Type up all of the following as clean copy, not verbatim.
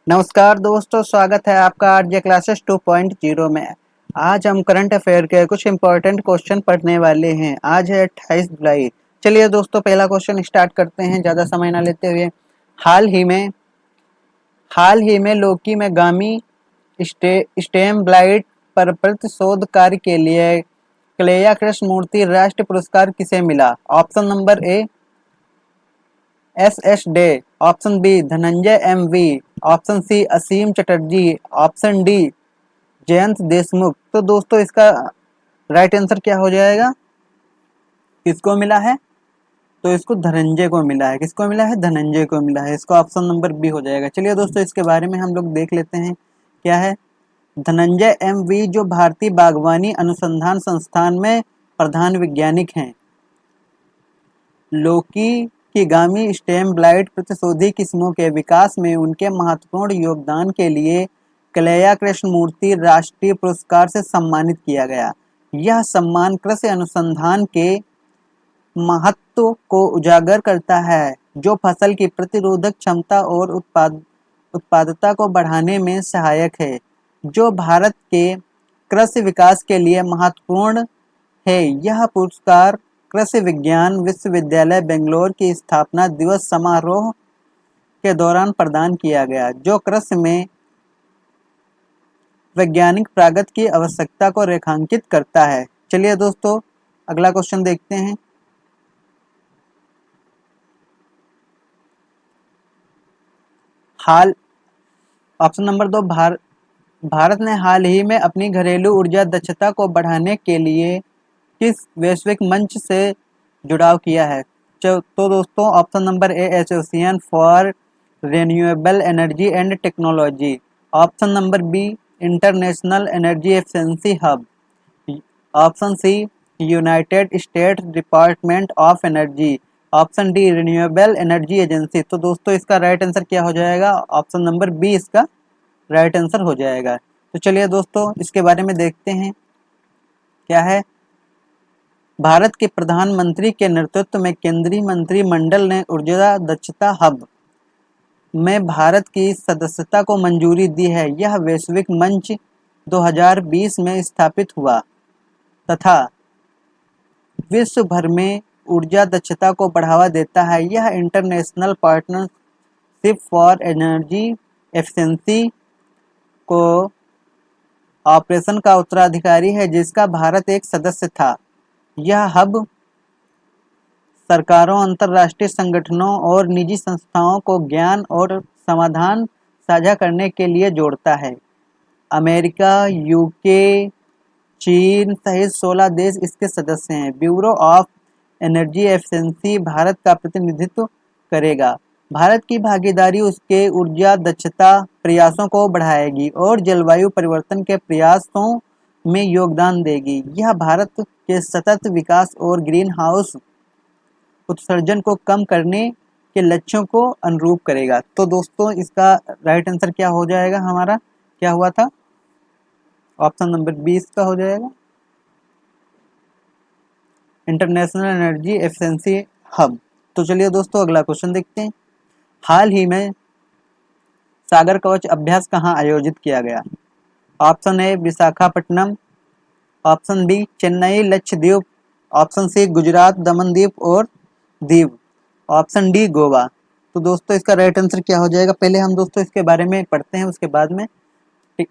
नमस्कार दोस्तों, स्वागत है आपका आरजे क्लासेस 2.0 में। आज हम करंट अफेयर के कुछ इम्पोर्टेंट क्वेश्चन पढ़ने वाले हैं। आज है 28 जुलाई। चलिए दोस्तों, पहला क्वेश्चन स्टार्ट करते हैं ज़्यादा समय ना लेते हुए। हाल ही में लौकी में गामी स्टेम ब्लाइट पर प्रतिशोध कार्य के लिए क्लेया कृष्णमूर्ति राष्ट्रीय पुरस्कार किसे मिला? Option number A S Dey, option B Dhananjay MV, option C Asim Chatterjee, option D Jayant Deshmukh. तो दोस्तों इसका राइट आंसर क्या हो जाएगा? किसको मिला है? तो इसको धनंजय को मिला है। किसको मिला है? धनंजय को मिला है। इसका ऑप्शन नंबर बी हो जाएगा। चलिए दोस्तों, इसके बारे में हम लोग देख लेते हैं क्या है। धनंजय एम.वी जो भारतीय बागवानी अनुसंधान संस्थान में प्रधान वैज्ञानिक हैं। लौकी की गामी स्टेम ब्लाइट प्रतिशोधी किस्मों के विकास में उनके महत्वपूर्ण योगदान के लिए कलैया कृष्णमूर्ति राष्ट्रीय पुरस्कार से सम्मानित किया गया। यह सम्मान कृषि अनुसंधान के महत्व को उजागर करता है, जो फसल की प्रतिरोधक क्षमता और उत्पादकता को बढ़ाने में सहायक है, जो भारत के कृषि विकास के लिए महत्वपूर्ण है। यह पुरस्कार कृषि विज्ञान विश्वविद्यालय बेंगलोर की स्थापना दिवस समारोह के दौरान प्रदान किया गया, जो कृषि में वैज्ञानिक प्रगति की आवश्यकता को रेखांकित करता है। चलिए दोस्तों, अगला क्वेश्चन देखते हैं। हाल ऑप्शन नंबर 2 भारत ने हाल ही में अपनी घरेलू ऊर्जा दक्षता को बढ़ाने के लिए किस वैश्विक मंच से जुड़ाव किया है? तो दोस्तों option number A association for renewable energy and technology, option number B international energy efficiency hub, option C United States department of energy, option D renewable energy agency. तो दोस्तों इसका राइट आंसर क्या हो जाएगा? ऑप्शन नंबर बी इसका right answer हो जाएगा। तो चलिए दोस्तों, इसके बारे में देखते हैं क्या है। भारत के प्रधानमंत्री के नेतृत्व में केंद्रीय मंत्रिमंडल ने ऊर्जा दक्षता हब में भारत की सदस्यता को मंजूरी दी है। यह वैश्विक मंच 2020 में स्थापित हुआ तथा विश्व भर में ऊर्जा दक्षता को बढ़ावा देता है। यह international partnership for energy efficiency को ऑपरेशन का उत्तराधिकारी है, जिसका भारत एक सदस्य था। यह हब सरकारों, अंतर्राष्ट्रीय संगठनों और निजी संस्थाओं को ज्ञान और समाधान साझा करने के लिए जोड़ता है। अमेरिका, यूके, चीन सहित 16 देश इसके सदस्य हैं। Bureau of energy efficiency Bharat का प्रतिनिधित्व करेगा। भारत की भागीदारी उसके ऊर्जा दक्षता प्रयासों को बढ़ाएगी और जलवायु परिवर्तन के प्रयासों में योगदान देगी। यह भारत के सतत विकास और ग्रीन हाउस उत्सर्जन को कम करने के लक्ष्यों को अनुरूप करेगा। तो दोस्तों इसका राइट आंसर क्या हो जाएगा? हमारा क्या हुआ था? ऑप्शन नंबर 20 का हो जाएगा, इंटरनेशनल एनर्जी एफिशिएंसी हब। तो चलिए दोस्तों, अगला क्वेश्चन देखते हैं। हाल ही में सागर कवच अभ्यास कहाँ आयोजित किया गया? Option A Visakhapatnam, option B Chennai Lakshadweep, option C Gujarat दमनदीप और दीव, ऑप्शन डी गोवा। तो दोस्तों इसका राइट आंसर क्या हो जाएगा? पहले हम दोस्तों इसके बारे में पढ़ते हैं, उसके बाद में टिक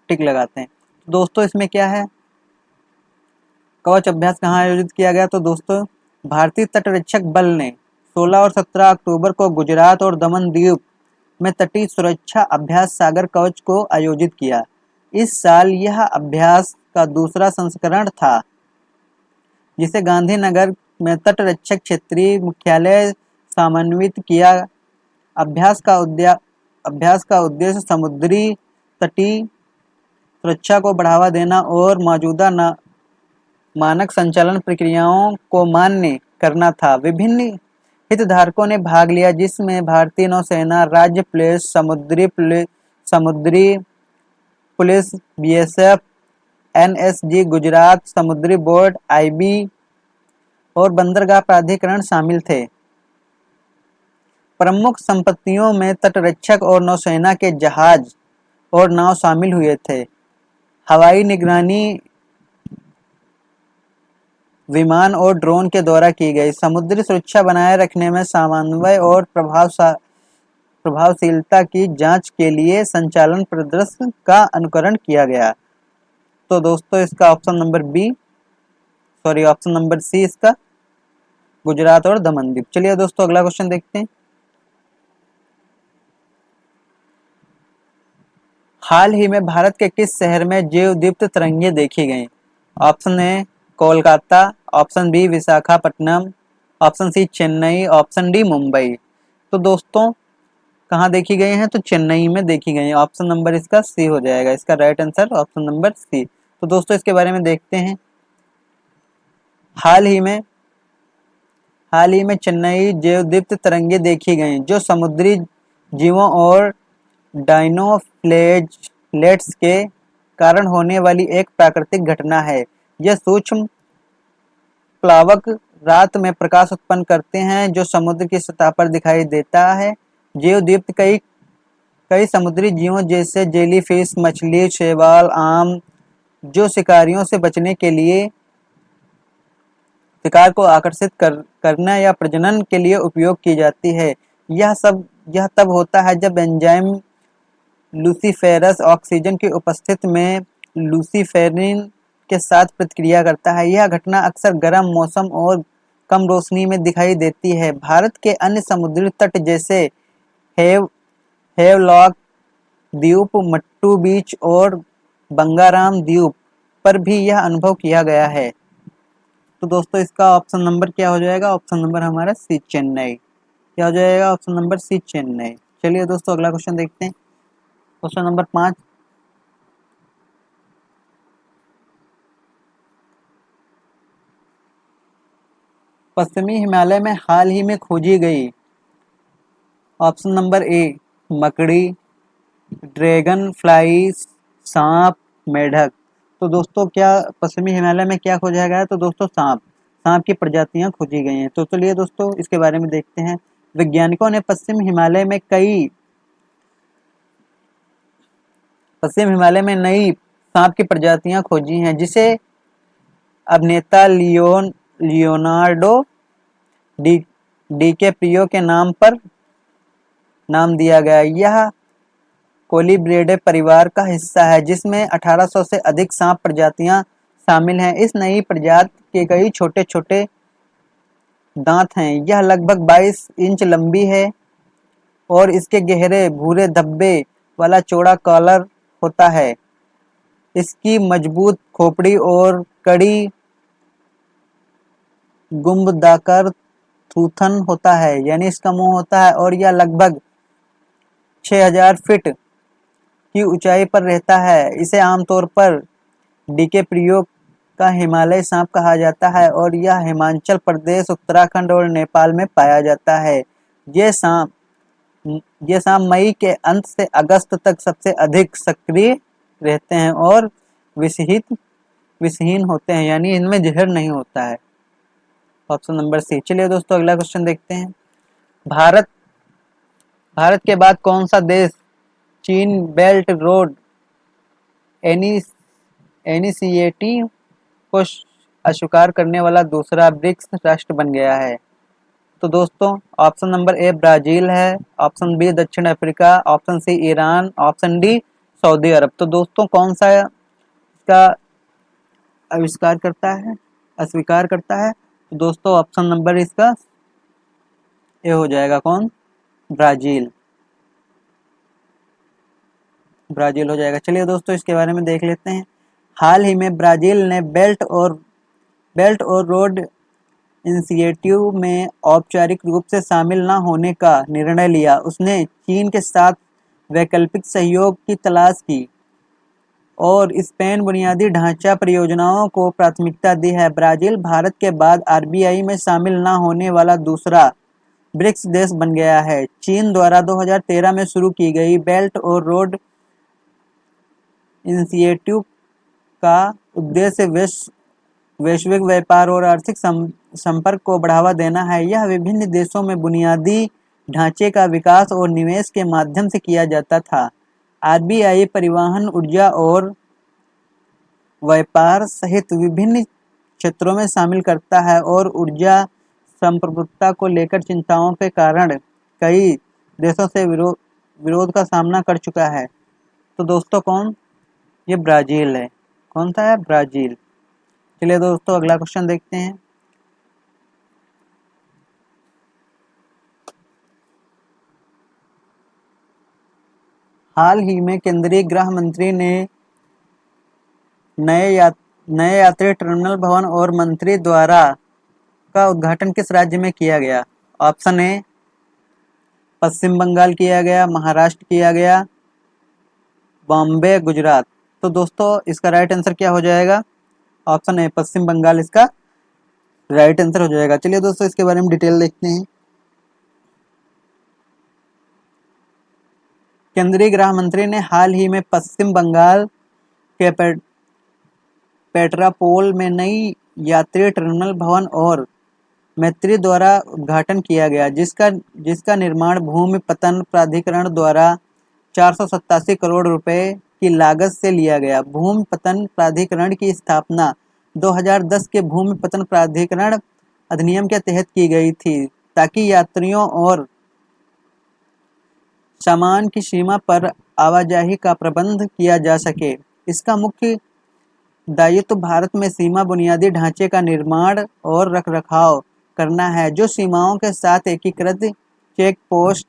टिक लगाते हैं। तो दोस्तों इसमें क्या है, कवच अभ्यास कहाँ आयोजित किया गया? तो दोस्तों भारतीय तटरक्षक बल ने 16 और 17 अक्टूबर को गुजरात और दमन द्वीप में तटीय सुरक्षा अभ्यास सागर कवच को आयोजित किया। इस साल यह अभ्यास का दूसरा संस्करण था, जिसे गांधीनगर में तटरक्षक क्षेत्रीय मुख्यालय समन्वित किया। अभ्यास का उद्देश्य समुद्री तटीय सुरक्षा को बढ़ावा देना और मौजूदा मानक संचालन प्रक्रियाओं को मान्य करना था। विभिन्न हितधारकों ने भाग लिया, जिसमें भारतीय नौसेना, राज्य पुलिस, समुद्री पुलिस, बीएसएफ, एनएसजी, गुजरात समुद्री बोर्ड, आईबी और बंदरगाह प्राधिकरण शामिल थे। प्रमुख संपत्तियों में तटरक्षक और नौसेना के जहाज और नाव शामिल हुए थे। हवाई निगरानी विमान और ड्रोन के द्वारा की गई। समुद्री सुरक्षा बनाए रखने में समन्वय और प्रभावशीलता की जांच के लिए संचालन परिदृश्य का अनुकरण किया गया। तो दोस्तों इसका option number B, sorry option number C इसका गुजरात और दमन द्वीप। चलिए दोस्तों अगला क्वेश्चन देखते हैं। हाल ही में भारत के किस शहर में जैव दीप्त तरंगे देखी गई? Option A Kolkata, option B Visakhapatnam, option C Chennai, option D Mumbai. तो दोस्तों कहाँ देखी गई हैं? तो चेन्नई में देखी गई है। ऑप्शन नंबर इसका सी हो जाएगा, इसका right answer option number C. तो दोस्तों इसके बारे में देखते हैं। हाल ही में चेन्नई जैवदीप्त तरंगे देखी गई जो समुद्री जीवों और डायनोफ्लेजेलेट्स के कारण होने वाली एक प्राकृतिक घटना है। यह सूक्ष्म प्लावक रात में प्रकाश उत्पन्न करते हैं जो समुद्र की सतह पर दिखाई देता है। जैवदीप्त कई समुद्री जीवों जैसे जेलीफिश, मछली, शैवाल, आम जो शिकारियों से बचने के लिए शिकार को आकर्षित करने या प्रजनन के लिए उपयोग की जाती है। यह तब होता है जब एंजाइम लूसीफेरस ऑक्सीजन की उपस्थिति में लूसीफेरिन के साथ प्रतिक्रिया करता है। यह घटना अक्सर गर्म मौसम और कम रोशनी में दिखाई देती है। भारत के अन्य समुद्री तट जैसे हेवलॉक द्वीप, मट्टू बीच और बंगाराम द्वीप पर भी यह अनुभव किया गया है। तो दोस्तों इसका ऑप्शन नंबर क्या हो जाएगा? ऑप्शन नंबर हमारा सी चेन्नई। क्या हो जाएगा? Option number C Chennai. चलिए दोस्तों अगला क्वेश्चन देखते हैं। Question number 5। पश्चिमी हिमालय में हाल ही में खोजी गई। ऑप्शन नंबर ए मकड़ी, ड्रैगन फ्लाई, सांप, मेढक। तो दोस्तों क्या पश्चिमी हिमालय में क्या खोजा गया है? तो दोस्तों सांप की प्रजातियां खोजी गई हैं। तो चलिए दोस्तों इसके बारे में देखते हैं। वैज्ञानिकों ने पश्चिम हिमालय नई सांप की प्रजातियां खोजी हैं जिसे अभिनेता लियोनार्डो डिकैप्रियो के नाम दिया गया। यह कोलिब्रिडे परिवार का हिस्सा है जिसमें 1800 से अधिक सांप प्रजातियां शामिल हैं। इस नई प्रजाति के कई छोटे छोटे दांत हैं। यह लगभग 22 इंच लंबी है और इसके गहरे भूरे धब्बे वाला चौड़ा कॉलर होता है। इसकी मजबूत खोपड़ी और कड़ी गुंबदाकार थूथन होता है, यानी इसका मुंह होता है और यह लगभग 6000 फीट की ऊंचाई पर रहता है। इसे आमतौर पर डिकैप्रियो का हिमालय सांप कहा जाता है और यह हिमाचल प्रदेश, उत्तराखंड और नेपाल में पाया जाता है। ये सांप मई के अंत से अगस्त तक सबसे अधिक सक्रिय रहते हैं और विषहीन होते हैं, यानी इनमें जहर नहीं होता है। Option number C. चलिए दोस्तों अगला क्वेश्चन देखते हैं। भारत के बाद कौन सा देश चीन बेल्ट रोड इनिशिएटिव को अस्वीकार करने वाला दूसरा ब्रिक्स राष्ट्र बन गया है? तो दोस्तों ऑप्शन नंबर ए ब्राजील है, ऑप्शन बी दक्षिण Africa, option C Iran, option D Saudi Arab. तो दोस्तों कौन सा इसका अस्वीकार करता है? तो दोस्तों ऑप्शन नंबर इसका ए हो जाएगा, कौन? ब्राजील हो जाएगा। चलिए दोस्तों इसके बारे में देख लेते हैं। हाल ही में ब्राजील ने बेल्ट और रोड इनिशिएटिव में औपचारिक रूप से शामिल न होने का निर्णय लिया। उसने चीन के साथ वैकल्पिक सहयोग की तलाश की और स्पेन बुनियादी ढांचा परियोजनाओं को प्राथमिकता दी है। ब्राजील भारत के बाद आरबीआई में शामिल न होने वाला दूसरा ब्रिक्स देश बन गया है। चीन द्वारा 2013 में शुरू की गई बेल्ट और रोड इनिशिएटिव का उद्देश्य वैश्विक व्यापार और आर्थिक संपर्क को बढ़ावा देना है। यह विभिन्न देशों में बुनियादी ढांचे का विकास और निवेश के माध्यम से किया जाता था। आरबीआई परिवहन, ऊर्जा और व्यापार सहित विभिन्न क्षेत्रों में शामिल करता है और ऊर्जा संप्रभुता को लेकर चिंताओं के कारण कई देशों से विरोध का सामना कर चुका है। तो दोस्तों कौन? ये ब्राज़ील है। कौन सा है? ब्राज़ील। चलिए दोस्तों अगला क्वेश्चन देखते हैं। हाल ही में केंद्रीय गृह मंत्री ने नए यात्री टर्मिनल भवन और मंत्री द्वारा का उद्घाटन किस राज्य में किया गया? ऑप्शन ए पश्चिम बंगाल किया गया, महाराष्ट्र किया गया, बॉम्बे, गुजरात। तो दोस्तों इसका राइट आंसर क्या हो जाएगा? ऑप्शन ए पश्चिम बंगाल इसका राइट आंसर हो जाएगा। चलिए दोस्तों इसके बारे में डिटेल देखते हैं। केंद्रीय गृह मंत्री ने हाल ही में पश्चिम बंगाल के पेट्रापोल में नई यात्री टर्मिनल भवन और मैत्री द्वारा उद्घाटन किया गया, जिसका निर्माण भूमि पत्तन प्राधिकरण द्वारा 487 करोड़ रुपए की लागत से लिया गया। भूमि पत्तन प्राधिकरण की स्थापना 2010 के भूमि पत्तन प्राधिकरण अधिनियम के तहत की गई थी, ताकि यात्रियों और सामान की सीमा पर आवाजाही का प्रबंध किया जा सके। इसका मुख्य दायित्व भारत में सीमा बुनियादी ढांचे का निर्माण और रखरखाव करना है, जो सीमाओं के साथ एकीकृत चेक पोस्ट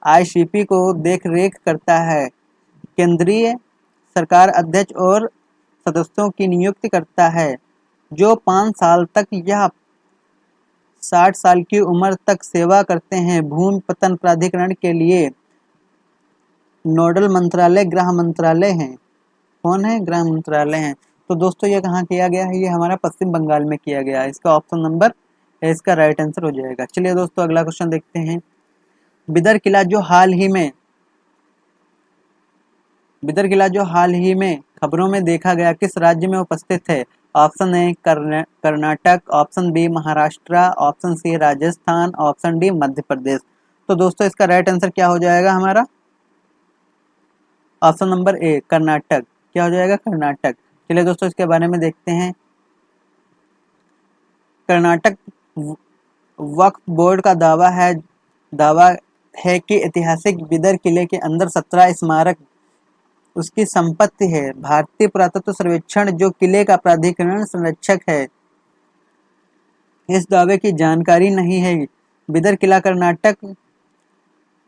आईसीपी को देखरेख करता है। केंद्रीय सरकार अध्यक्ष और सदस्यों की नियुक्ति करता है, जो 5 साल तक या 60 साल की उम्र तक सेवा करते हैं। भूमि पत्तन प्राधिकरण के लिए नोडल मंत्रालय गृह मंत्रालय है। कौन है? गृह मंत्रालय है। तो दोस्तों ये कहाँ किया गया है? ये हमारा पश्चिम बंगाल में किया गया है। इसका ऑप्शन नंबर है इसका राइट आंसर हो जाएगा। चलिए दोस्तों अगला क्वेश्चन देखते हैं। बिदर किला जो हाल ही में खबरों में देखा गया, किस राज्य में उपस्थित है? Option A Karnataka, option B Maharashtra, option C Rajasthan, option D Madhya Pradesh. तो दोस्तों इसका राइट आंसर क्या हो जाएगा हमारा? Option number A Karnataka. क्या हो जाएगा? कर्नाटक। चलिए दोस्तों इसके बारे में देखते हैं। कर्नाटक वक्फ बोर्ड का दावा है कि ऐतिहासिक बिदर किले के अंदर 17 स्मारक उसकी संपत्ति है। भारतीय पुरातत्व सर्वेक्षण, जो किले का प्राधिकरण संरक्षक है, इस दावे की जानकारी नहीं है। बिदर किला कर्नाटक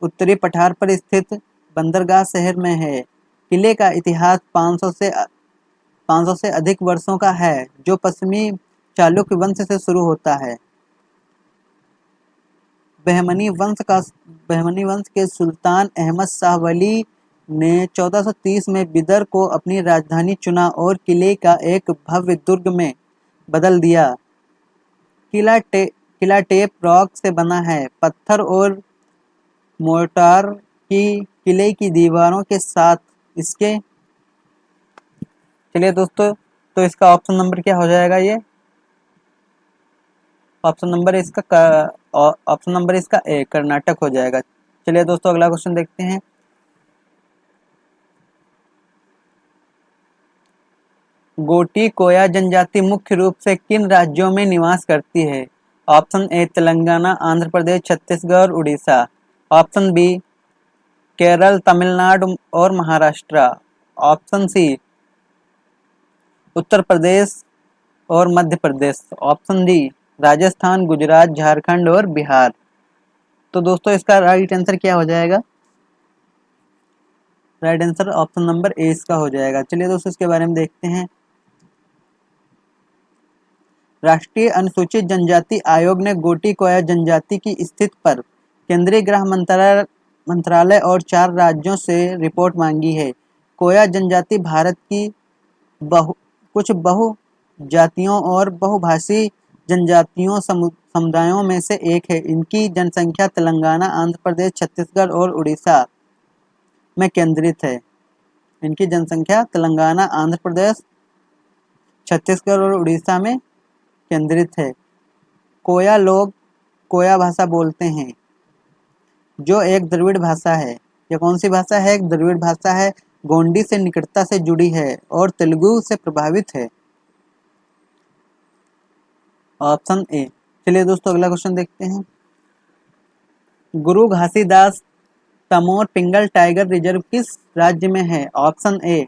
उत्तरी पठार पर स्थित बंदरगाह शहर में है। किले का इतिहास 500 से अधिक वर्षों का है, जो पश्चिमी चालुक्य वंश से शुरू होता है। बहमनी वंश के सुल्तान अहमद शाह वली ने 1430 में बिदर को अपनी राजधानी चुना और किले का एक भव्य दुर्ग में बदल दिया। किला टेप रॉक से बना है, पत्थर और मोर्टार की किले की दीवारों के साथ इसके। चलिए दोस्तों तो इसका ऑप्शन नंबर क्या हो जाएगा? ये ऑप्शन नंबर इसका ए कर्नाटक हो जाएगा। चलिए दोस्तों अगला क्वेश्चन देखते हैं। गोटी कोया जनजाति मुख्य रूप से किन राज्यों में निवास करती है? Option A Telangana, Andhra Pradesh, Chhattisgarh, Orissa. Option B Kerala, Tamil Nadu और महाराष्ट्र। ऑप्शन सी उत्तर प्रदेश और मध्य प्रदेश। ऑप्शन डी राजस्थान, गुजरात, झारखंड और बिहार। तो दोस्तों इसका राइट आंसर क्या हो जाएगा? राइट आंसर ऑप्शन नंबर ए इसका हो जाएगा। चलिए दोस्तों इसके बारे में देखते हैं। राष्ट्रीय अनुसूचित जनजाति आयोग ने गोटी कोया जनजाति की स्थिति पर केंद्रीय गृह मंत्रालय और 4 राज्यों से रिपोर्ट मांगी है। कोया जनजाति भारत की कुछ बहुजातियों और बहुभाषी जनजातियों समुदायों में से एक है। इनकी जनसंख्या तेलंगाना, आंध्र प्रदेश, छत्तीसगढ़ और उड़ीसा में केंद्रित है। इनकी जनसंख्या तेलंगाना, आंध्र प्रदेश, छत्तीसगढ़ और उड़ीसा में केंद्रित है। कोया लोग कोया भाषा बोलते हैं। जो एक द्रविड़ भाषा है। यह कौन सी भाषा है? एक द्रविड़ भाषा है, गोंडी से निकटता से जुड़ी है और तेलुगु से प्रभावित है। ऑप्शन ए। चलिए दोस्तों अगला क्वेश्चन देखते हैं। गुरु घासीदास तमोर पिंगल टाइगर रिजर्व किस राज्य में है? Option A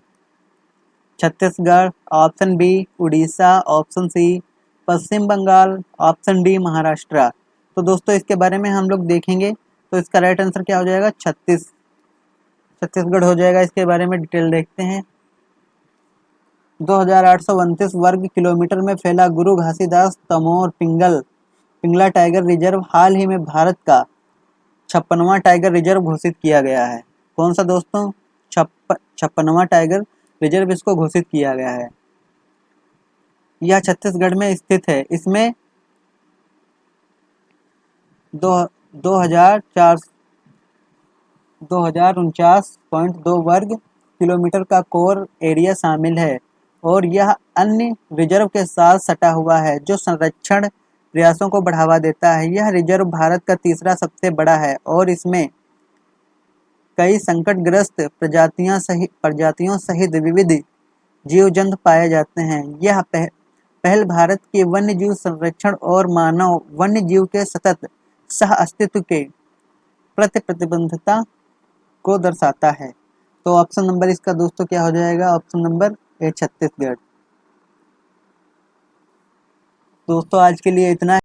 Chhattisgarh, option B Orissa, option C Paschim Bengal, option D Maharashtra. तो दोस्तों इसके बारे में हम लोग देखेंगे, तो इसका राइट आंसर क्या हो जाएगा? छत्तीसगढ़ हो जाएगा। इसके बारे में डिटेल देखते हैं। 2829 वर्ग किलोमीटर में फैला गुरु घासीदास तमोर पिंगला टाइगर रिजर्व हाल ही में भारत का 56वां टाइगर रिजर्व घोषित किया गया है। कौन सा दोस्तों? 56वां टाइगर रिजर्व इसको घोषित किया गया है। यह छत्तीसगढ़ में स्थित है। इसमें 2049.2 वर्ग किलोमीटर का कोर एरिया शामिल है और यह अन्य रिजर्व के साथ सटा हुआ है, जो संरक्षण प्रयासों को बढ़ावा देता है। यह रिजर्व भारत का तीसरा सबसे बड़ा है और इसमें कई संकटग्रस्त प्रजातियों सहित विविध जीव जंतु पाए जाते हैं। यह पहल भारत के वन्य जीव संरक्षण और मानव वन्य जीव के सतत सह अस्तित्व के प्रति प्रतिबद्धता को दर्शाता है। तो ऑप्शन नंबर इसका दोस्तों क्या हो जाएगा? ऑप्शन नंबर ए छत्तीसगढ़। दोस्तों आज के लिए इतना